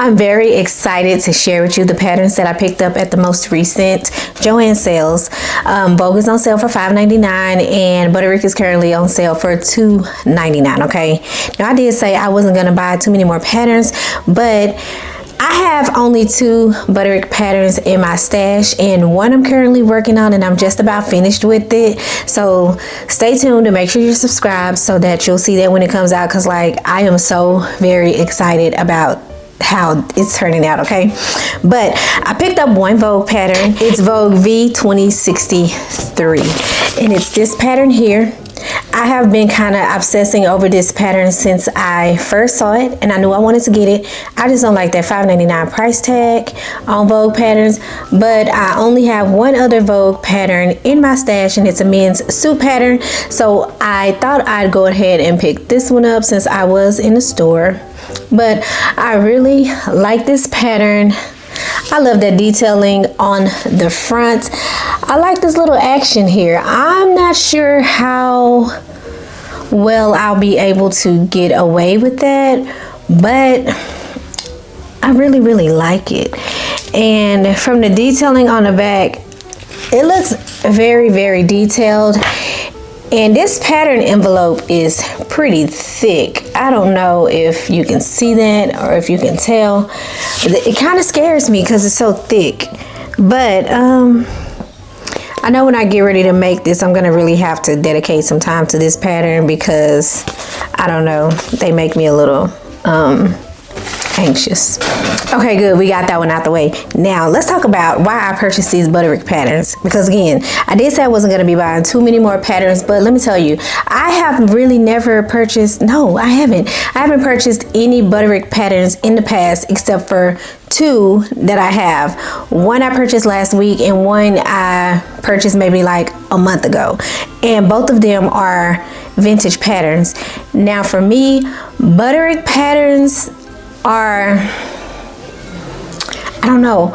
I'm very excited to share with you the patterns that I picked up at the most recent Joann sales. Vogue is on sale for $5.99 and Butterick is currently on sale for $2.99, okay? Now I did say I wasn't gonna buy too many more patterns, but I have only 2 Butterick patterns in my stash and one I'm currently working on and I'm just about finished with it. So stay tuned and make sure you're subscribed so that you'll see that when it comes out, because like I am so very excited about how it's turning out, okay? But I picked up one Vogue pattern. It's Vogue V2063 and it's this pattern here. I have been kind of obsessing over this pattern since I first saw it and I knew I wanted to get it. I just don't like that $5.99 price tag on Vogue patterns, but I only have one other Vogue pattern in my stash and it's a men's suit pattern. So I thought I'd go ahead and pick this one up since I was in the store. But I really like this pattern. I love that detailing on the front. I like this little action here. I'm not sure how well I'll be able to get away with that, but I really like it. And from the detailing on the back, it looks very detailed. And this pattern envelope is pretty thick. I don't know if you can see that or if you can tell. It kind of scares me because it's so thick. But I know when I get ready to make this, I'm gonna really have to dedicate some time to this pattern because I don't know, they make me a little anxious. Okay, good, we got that one out the way. Now let's talk about why I purchased these Butterick patterns, because again, I did say I wasn't going to be buying too many more patterns, but let me tell you, I have really never purchased, no, I haven't purchased any Butterick patterns in the past except for 2 that I have. One I purchased last week and one I purchased maybe like a month ago, and both of them are vintage patterns. Now for me, Butterick patterns are, I don't know,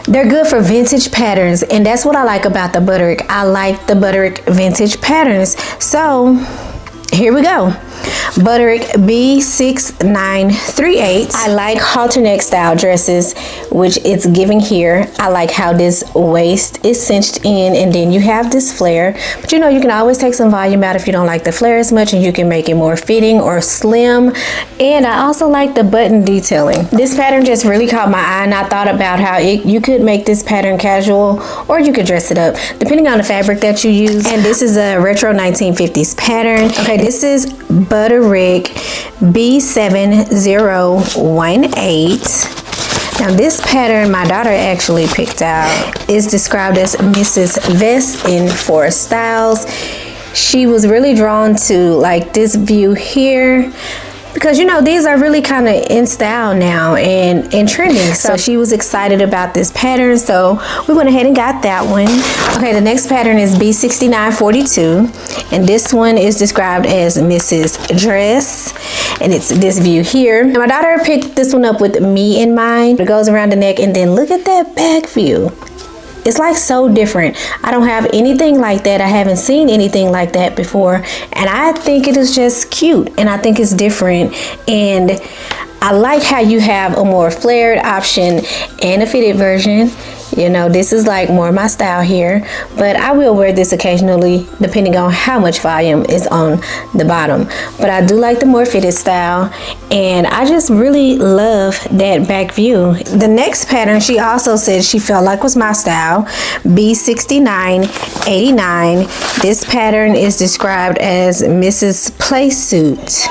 they're good for vintage patterns, and that's what I like about the Butterick. I like the Butterick vintage patterns. So here we go. Butterick B6938. I like halter neck style dresses, which it's giving here. I like how this waist is cinched in and then you have this flare, but you know, you can always take some volume out if you don't like the flare as much, and you can make it more fitting or slim. And I also like the button detailing. This pattern just really caught my eye, and I thought about how you could make this pattern casual or you could dress it up depending on the fabric that you use. And this is a retro 1950s pattern. Okay, this is Butterick B7018. Now this pattern my daughter actually picked out is described as Mrs. Vest in Forest Styles. She was really drawn to like this view here because, you know, these are really kind of in style now and trending. So she was excited about this pattern, so we went ahead and got that one. Okay, the next pattern is B6942, and this one is described as Mrs. Dress, and it's this view here. And my daughter picked this one up with me in mind. It goes around the neck, and then look at that back view. It's like so different. I don't have anything like that. I haven't seen anything like that before. And I think it is just cute. And I think it's different. And I like how you have a more flared option and a fitted version. You know, this is like more my style here, but I will wear this occasionally depending on how much volume is on the bottom. But I do like the more fitted style, and I just really love that back view. The next pattern she also said she felt like was my style, B6989. This pattern is described as Mrs. Playsuit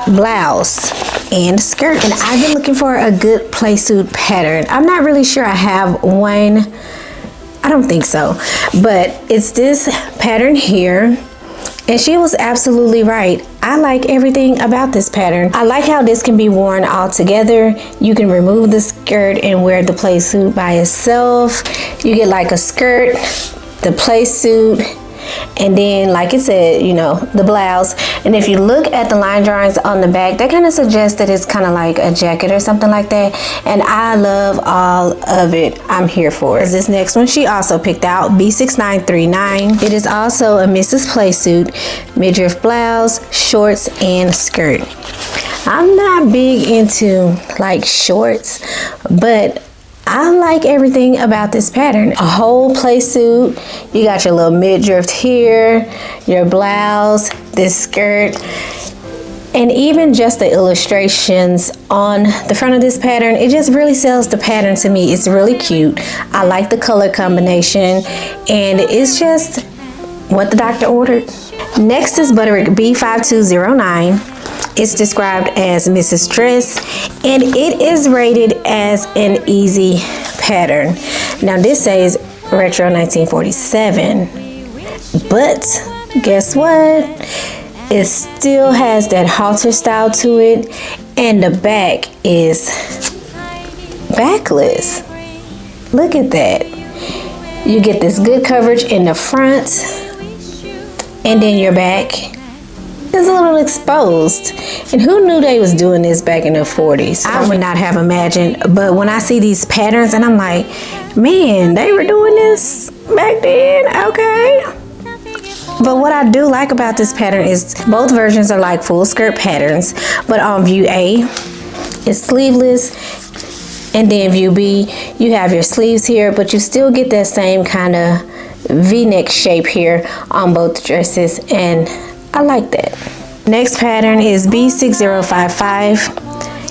blouse and skirt, and I've been looking for a good playsuit pattern. I'm not really sure I have one. I don't think so, but it's this pattern here, and she was absolutely right. I like everything about this pattern. I like how this can be worn all together. You can remove the skirt and wear the playsuit by itself. You get like a skirt, the playsuit, and then like it said, you know, the blouse. And if you look at the line drawings on the back, that kind of suggests that it's kind of like a jacket or something like that, and I love all of it. I'm here for it. This next one she also picked out, B6939. It is also a Mrs. Playsuit, midriff blouse, shorts, and skirt. I'm not big into like shorts, but I like everything about this pattern. A whole play suit. You got your little midriff here, your blouse, this skirt, and even just the illustrations on the front of this pattern. It just really sells the pattern to me. It's really cute. I like the color combination, and it's just what the doctor ordered. Next is Butterick B5209. It's described as Mrs. Dress, and it is rated as an easy pattern. Now this says retro 1947, but guess what? It still has that halter style to it, and the back is backless. Look at that. You get this good coverage in the front, and then your back is a little exposed. And who knew they was doing this back in the 40s? I would not have imagined, but when I see these patterns and I'm like, man, they were doing this back then, okay. But what I do like about this pattern is both versions are like full skirt patterns, but on view A, it's sleeveless, and then view B, you have your sleeves here, but you still get that same kind of V-neck shape here on both dresses, and I like that. Next pattern is B6055.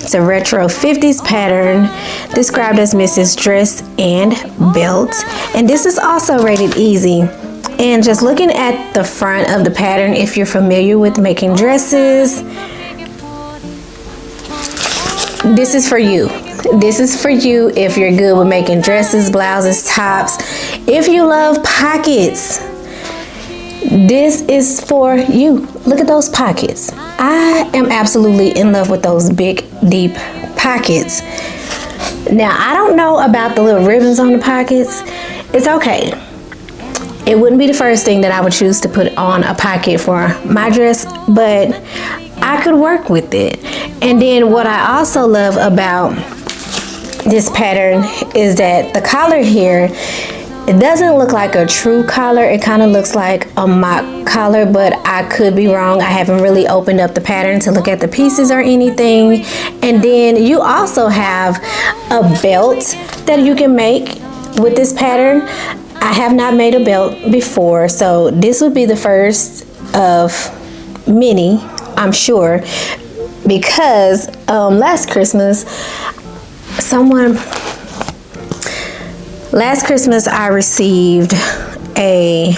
It's a retro 50s pattern described as Mrs. Dress and Belt. And this is also rated easy. And just looking at the front of the pattern, if you're familiar with making dresses, this is for you. This is for you if you're good with making dresses, blouses, tops. If you love pockets, this is for you. Look at those pockets. I am absolutely in love with those big, deep pockets. Now, I don't know about the little ribbons on the pockets. It's okay. It wouldn't be the first thing that I would choose to put on a pocket for my dress, but I could work with it. And then what I also love about this pattern is that the collar here, it doesn't look like a true collar. It kind of looks like a mock collar, but I could be wrong. I haven't really opened up the pattern to look at the pieces or anything. And then you also have a belt that you can make with this pattern. I have not made a belt before, so this would be the first of many, I'm sure, because last Christmas I received a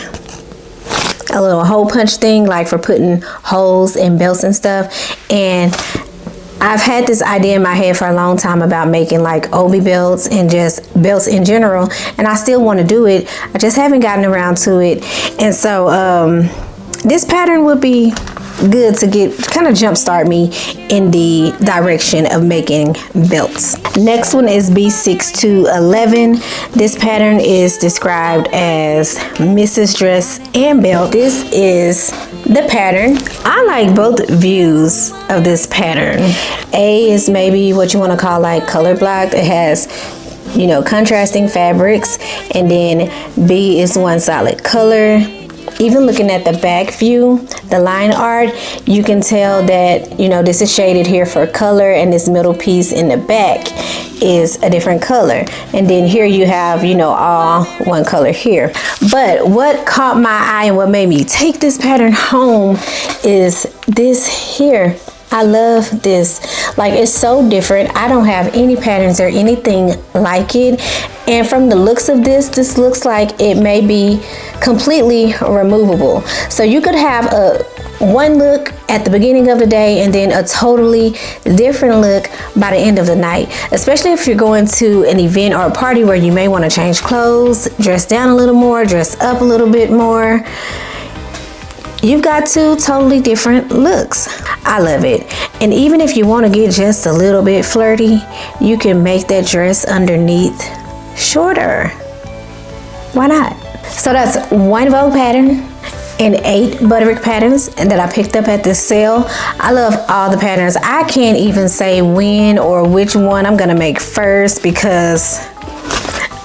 little hole punch thing, like for putting holes in belts and stuff, and I've had this idea in my head for a long time about making like obi belts and just belts in general, and I still want to do it. I just haven't gotten around to it, and so this pattern would be good to kind of jumpstart me in the direction of making belts. Next one is B6211. This pattern is described as Mrs. Dress and Belt. This is the pattern. I like both views of this pattern. A is maybe what you want to call like color blocked. It has, you know, contrasting fabrics, and then B is one solid color. Even looking at the back view, the line art, you can tell that, you know, this is shaded here for color, and this middle piece in the back is a different color. And then here you have, you know, all one color here. But what caught my eye and what made me take this pattern home is this here. I love this. Like, it's so different. I don't have any patterns or anything like it. And from the looks of this looks like it may be completely removable. So you could have one look at the beginning of the day and then a totally different look by the end of the night. Especially if you're going to an event or a party where you may want to change clothes, dress down a little more, dress up a little bit more. You've got two totally different looks. I love it. And even if you want to get just a little bit flirty, you can make that dress underneath shorter. Why not? So that's one Vogue pattern and 8 Butterick patterns that I picked up at this sale. I love all the patterns. I can't even say when or which one I'm gonna make first because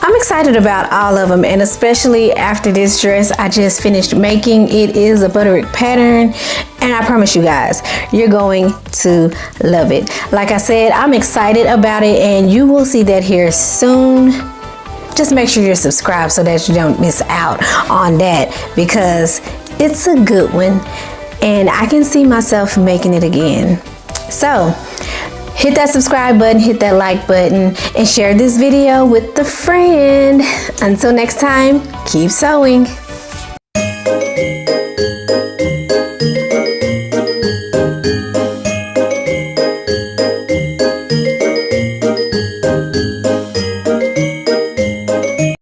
I'm excited about all of them, and especially after this dress I just finished making. It is a Butterick pattern, and I promise you guys, you're going to love it. Like I said, I'm excited about it, and you will see that here soon. Just make sure you're subscribed so that you don't miss out on that, because it's a good one and I can see myself making it again. So hit that subscribe button, hit that like button, and share this video with a friend. Until next time, keep sewing.